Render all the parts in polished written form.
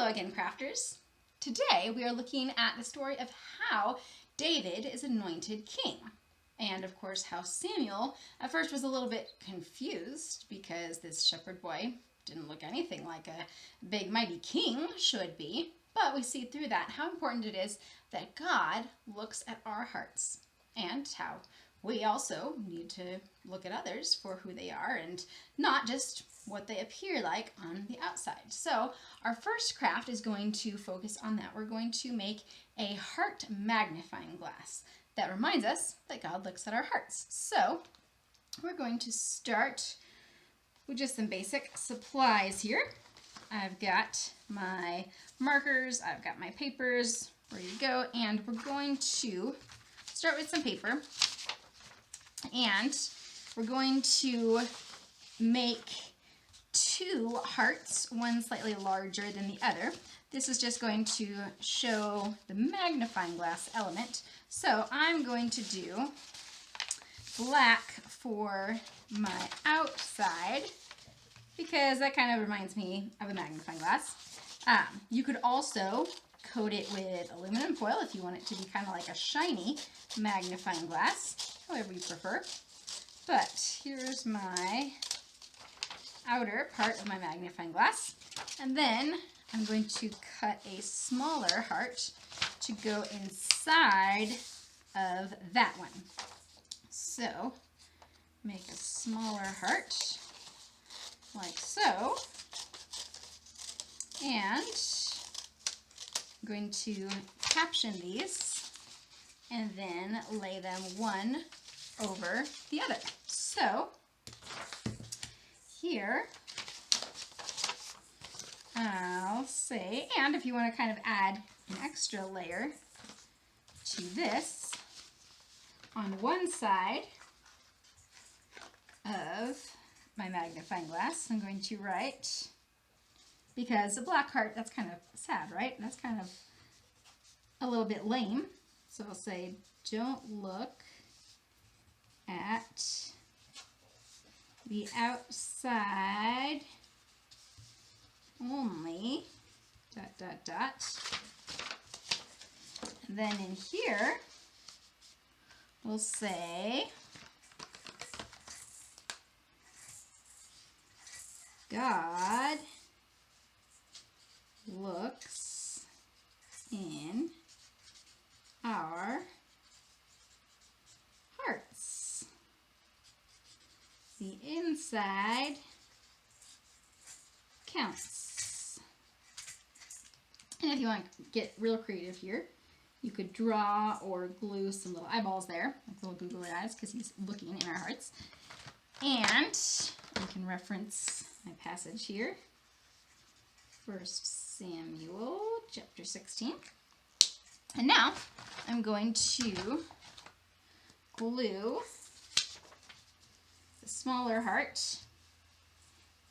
Hello again, crafters. Today we are looking at the story of how David is anointed king. And of course how Samuel at first was a little bit confused because this shepherd boy didn't look anything like a big mighty king should be. But we see through that how important it is that God looks at our hearts and how we also need to look at others for who they are and not just what they appear like on the outside. So our first craft is going to focus on that. We're going to make a heart magnifying glass that reminds us that God looks at our hearts. So we're going to start with just some basic supplies here. I've got my markers, I've got my papers, ready to go, and we're going to start with some paper. And we're going to make two hearts, one slightly larger than the other. This is just going to show the magnifying glass element. So I'm going to do black for my outside because that kind of reminds me of a magnifying glass. You could also coat it with aluminum foil if you want it to be kind of like a shiny magnifying glass, however you prefer. But here's my outer part of my magnifying glass. And then I'm going to cut a smaller heart to go inside of that one. So make a smaller heart like so. And I'm going to caption these and then lay them one over the other. So here I'll say, and if you want to kind of add an extra layer to this, on one side of my magnifying glass, I'm going to write, because a black heart, that's kind of sad, right? That's kind of a little bit lame. So I'll say, don't look at the outside only, ... And then in here, we'll say, God looks in our hearts. The inside counts. And if you want to get real creative here, you could draw or glue some little eyeballs there, like little googly eyes, because he's looking in our hearts. And you can reference my passage here, 1 Samuel chapter 16. And now I'm going to glue the smaller heart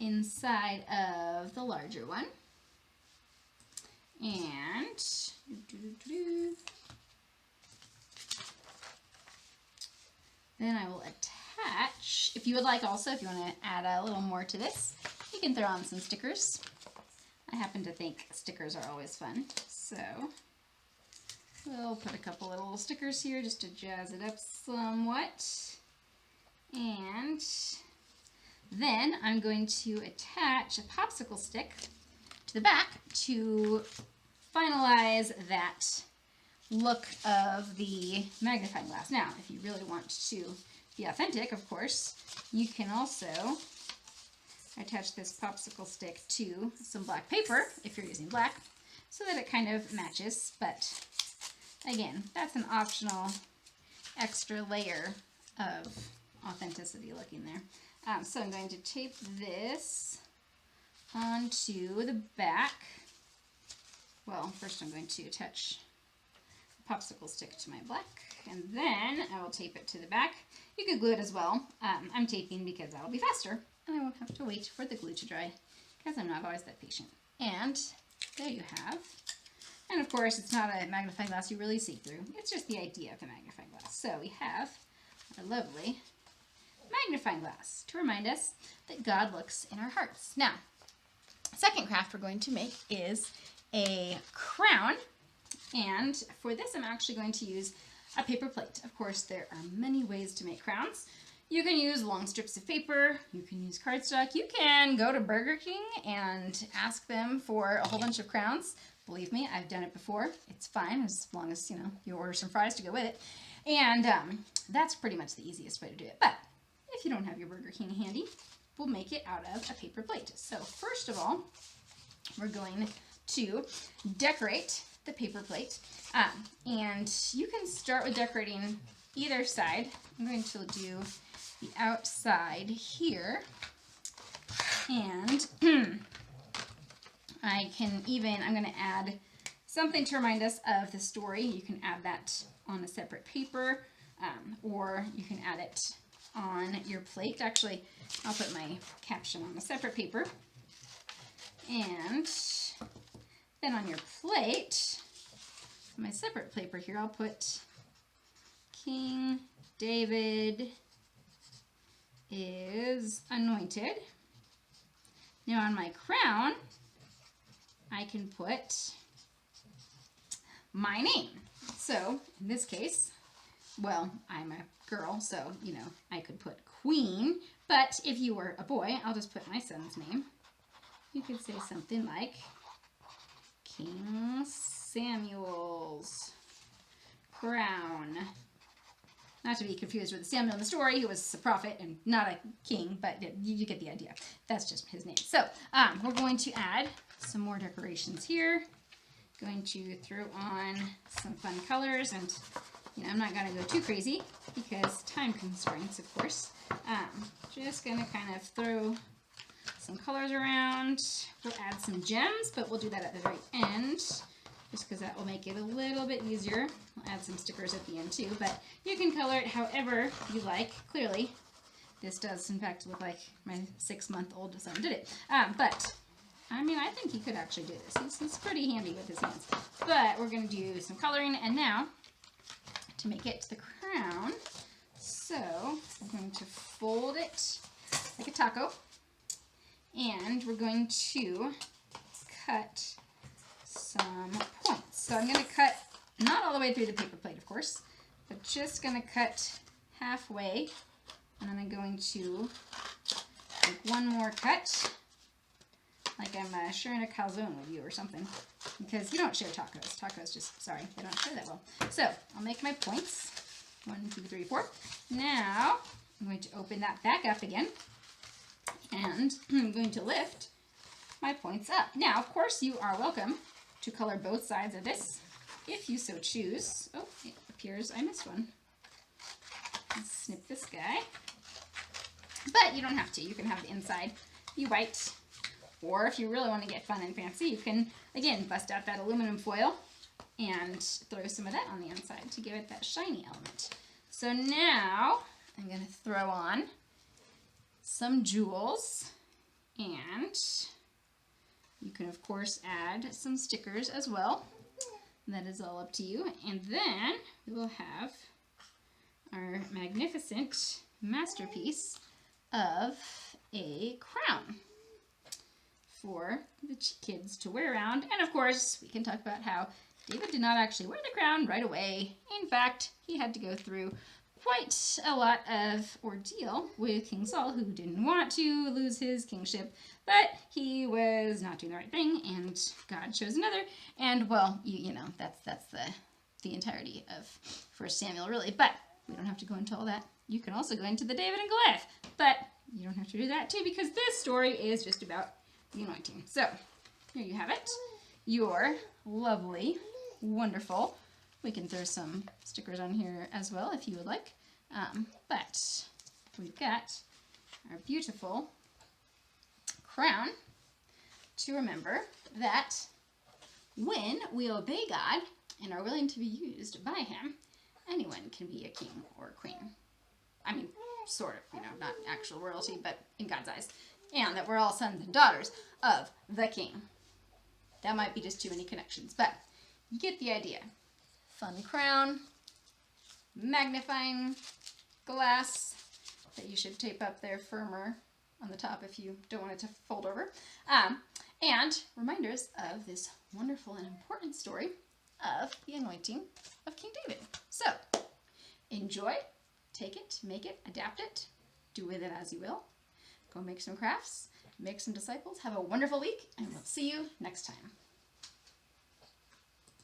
inside of the larger one. And then I will attach, if you would like also, if you want to add a little more to this, you can throw on some stickers. I happen to think stickers are always fun, so we'll put a couple of little stickers here just to jazz it up somewhat. And then I'm going to attach a popsicle stick to the back to finalize that look of the magnifying glass. Now, if you really want to be authentic, of course, you can also attach this popsicle stick to some black paper, if you're using black, so that it kind of matches. But again, that's an optional extra layer of authenticity looking there. So I'm going to tape this onto the back. Well, first I'm going to attach the popsicle stick to my black, and then I will tape it to the back. You could glue it as well. I'm taping because that'll be faster, and I won't have to wait for the glue to dry, because I'm not always that patient. And there you have. And of course, it's not a magnifying glass you really see through. It's just the idea of a magnifying glass. So we have our lovely magnifying glass to remind us that God looks in our hearts. Now, Second craft we're going to make is a crown. And for this, I'm actually going to use a paper plate. Of course, there are many ways to make crowns. You can use long strips of paper. You can use cardstock. You can go to Burger King and ask them for a whole bunch of crowns. Believe me, I've done it before. It's fine as long as, you know, you order some fries to go with it. And that's pretty much the easiest way to do it. But if you don't have your Burger King handy, we'll make it out of a paper plate. So first of all, we're going to decorate the paper plate. And you can start with decorating either side. I'm going to do the outside here. And I'm going to add something to remind us of the story. You can add that on a separate paper, or you can add it on your plate. Actually, I'll put my caption on a separate paper. And then on your plate, my separate paper here, I'll put King David is anointed. Now on my crown, I can put my name. So in this case, well, I'm a girl, so, you know, I could put Queen, but if you were a boy, I'll just put my son's name. You could say something like King Samuel's crown. Not to be confused with Samuel in the story, who was a prophet and not a king, but you get the idea. That's just his name. So we're going to add some more decorations here. Going to throw on some fun colors, and you know, I'm not going to go too crazy because time constraints, of course. Just going to kind of throw some colors around. We'll add some gems, but we'll do that at the very end, just because that will make it a little bit easier. We'll add some stickers at the end too, but you can color it however you like. Clearly, this does in fact look like my 6-month-old son did it. But, I mean, I think he could actually do this. He's pretty handy with his hands. But we're going to do some coloring, and now, to make it to the crown, so we're going to fold it like a taco, and we're going to cut some points. So I'm going to cut, not all the way through the paper plate, of course, but just going to cut halfway, and then I'm going to make one more cut, like I'm sharing a calzone with you or something, because you don't share tacos. Tacos just, sorry, they don't share that well. So I'll make my points, 1, 2, 3, 4. Now I'm going to open that back up again, and I'm going to lift my points up. Now, of course, you are welcome to color both sides of this, if you so choose. Oh, it appears I missed one. Let's snip this guy. But you don't have to. You can have the inside be white. Or if you really want to get fun and fancy, you can, again, bust out that aluminum foil and throw some of that on the inside to give it that shiny element. So now I'm going to throw on some jewels, and you can, of course, add some stickers as well. That is all up to you. And then we will have our magnificent masterpiece of a crown for the kids to wear around. And of course, we can talk about how David did not actually wear the crown right away. In fact, he had to go through quite a lot of ordeal with King Saul, who didn't want to lose his kingship, but he was not doing the right thing, and God chose another. And well, you know, that's the entirety of 1 Samuel, really. But we don't have to go into all that. You can also go into the David and Goliath, but you don't have to do that too, because this story is just about the anointing. So here you have it, your lovely, wonderful, we can throw some stickers on here as well if you would like, but we've got our beautiful crown to remember that when we obey God and are willing to be used by him, anyone can be a king or a queen. I mean, sort of, you know, not actual royalty, but in God's eyes. And that we're all sons and daughters of the king. That might be just too many connections, but you get the idea. Fun crown, magnifying glass that you should tape up there firmer on the top if you don't want it to fold over. and reminders of this wonderful and important story of the anointing of King David. So, enjoy, take it, make it, adapt it, do with it as you will. Go make some crafts, make some disciples, have a wonderful week, and we'll see you next time.